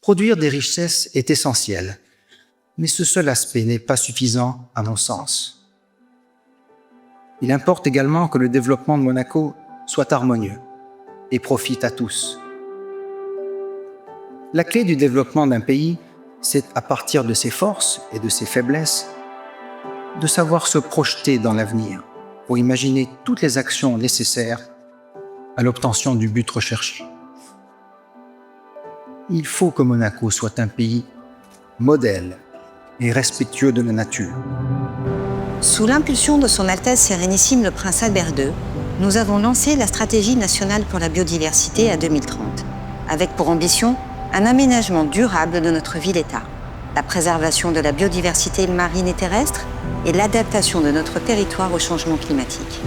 Produire des richesses est essentiel, mais ce seul aspect n'est pas suffisant à mon sens. Il importe également que le développement de Monaco soit harmonieux et profite à tous. La clé du développement d'un pays, c'est à partir de ses forces et de ses faiblesses, de savoir se projeter dans l'avenir pour imaginer toutes les actions nécessaires à l'obtention du but recherché. Il faut que Monaco soit un pays modèle et respectueux de la nature. Sous l'impulsion de Son Altesse Sérénissime le Prince Albert II, nous avons lancé la Stratégie nationale pour la biodiversité à 2030, avec pour ambition un aménagement durable de notre ville-État, la préservation de la biodiversité marine et terrestre et l'adaptation de notre territoire au changement climatique.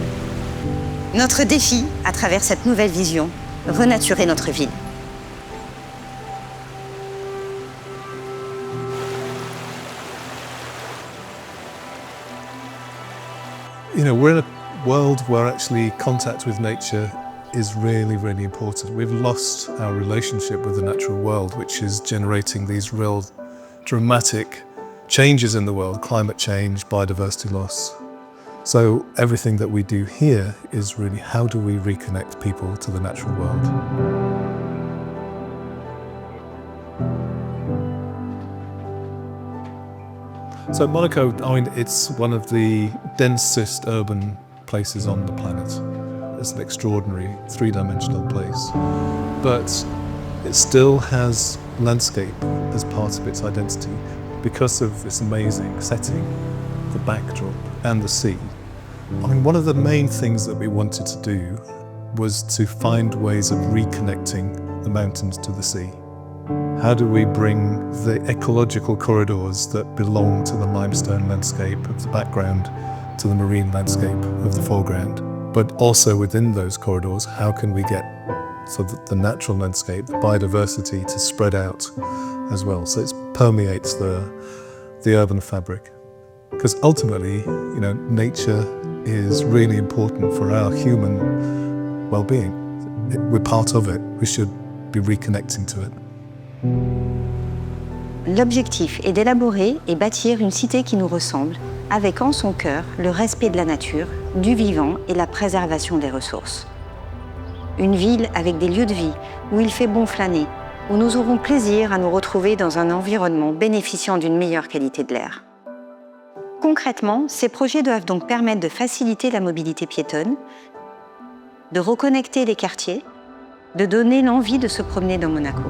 Notre défi, à travers cette nouvelle vision, renaturer notre ville. We're in a world where actually contact with nature is really, really important. We've lost our relationship with the natural world, which is generating these real dramatic changes in the world, climate change, biodiversity loss. So everything that we do here is really how do we reconnect people to the natural world. So Monaco, it's one of the densest urban places on the planet. It's an extraordinary three-dimensional place, but it still has landscape as part of its identity because of this amazing setting, the backdrop and the sea. One of the main things that we wanted to do was to find ways of reconnecting the mountains to the sea. How do we bring the ecological corridors that belong to the limestone landscape of the background to the marine landscape of the foreground? But also within those corridors, how can we get so that the natural landscape, the biodiversity to spread out as well? So it permeates the urban fabric. Because ultimately, nature is really important for our human well-being. We're part of it. We should be reconnecting to it. L'objectif est d'élaborer et bâtir une cité qui nous ressemble, avec en son cœur le respect de la nature, du vivant et la préservation des ressources. Une ville avec des lieux de vie où il fait bon flâner, où nous aurons plaisir à nous retrouver dans un environnement bénéficiant d'une meilleure qualité de l'air. Concrètement, ces projets doivent donc permettre de faciliter la mobilité piétonne, de reconnecter les quartiers, de donner l'envie de se promener dans Monaco.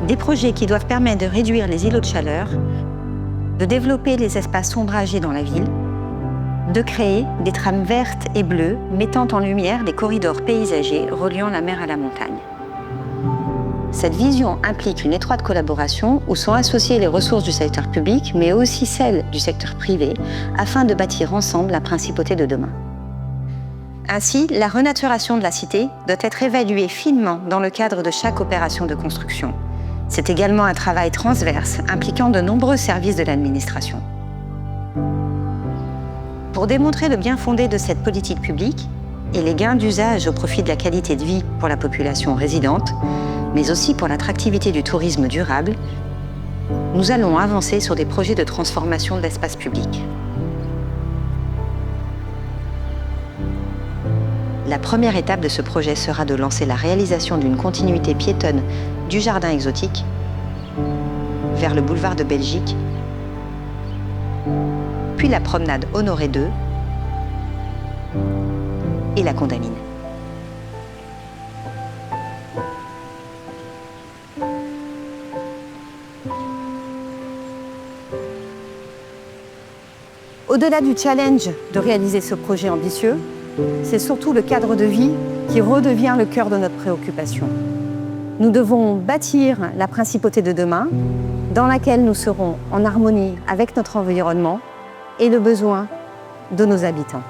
Des projets qui doivent permettre de réduire les îlots de chaleur, de développer les espaces ombragés dans la ville, de créer des trames vertes et bleues mettant en lumière des corridors paysagers reliant la mer à la montagne. Cette vision implique une étroite collaboration où sont associées les ressources du secteur public, mais aussi celles du secteur privé, afin de bâtir ensemble la principauté de demain. Ainsi, la renaturation de la cité doit être évaluée finement dans le cadre de chaque opération de construction. C'est également un travail transverse impliquant de nombreux services de l'administration. Pour démontrer le bien fondé de cette politique publique et les gains d'usage au profit de la qualité de vie pour la population résidente, mais aussi pour l'attractivité du tourisme durable, nous allons avancer sur des projets de transformation de l'espace public. La première étape de ce projet sera de lancer la réalisation d'une continuité piétonne du jardin exotique vers le boulevard de Belgique, puis la promenade Honoré II et la Condamine. Au-delà du challenge de réaliser ce projet ambitieux, c'est surtout le cadre de vie qui redevient le cœur de notre préoccupation. Nous devons bâtir la principauté de demain, dans laquelle nous serons en harmonie avec notre environnement et le besoin de nos habitants.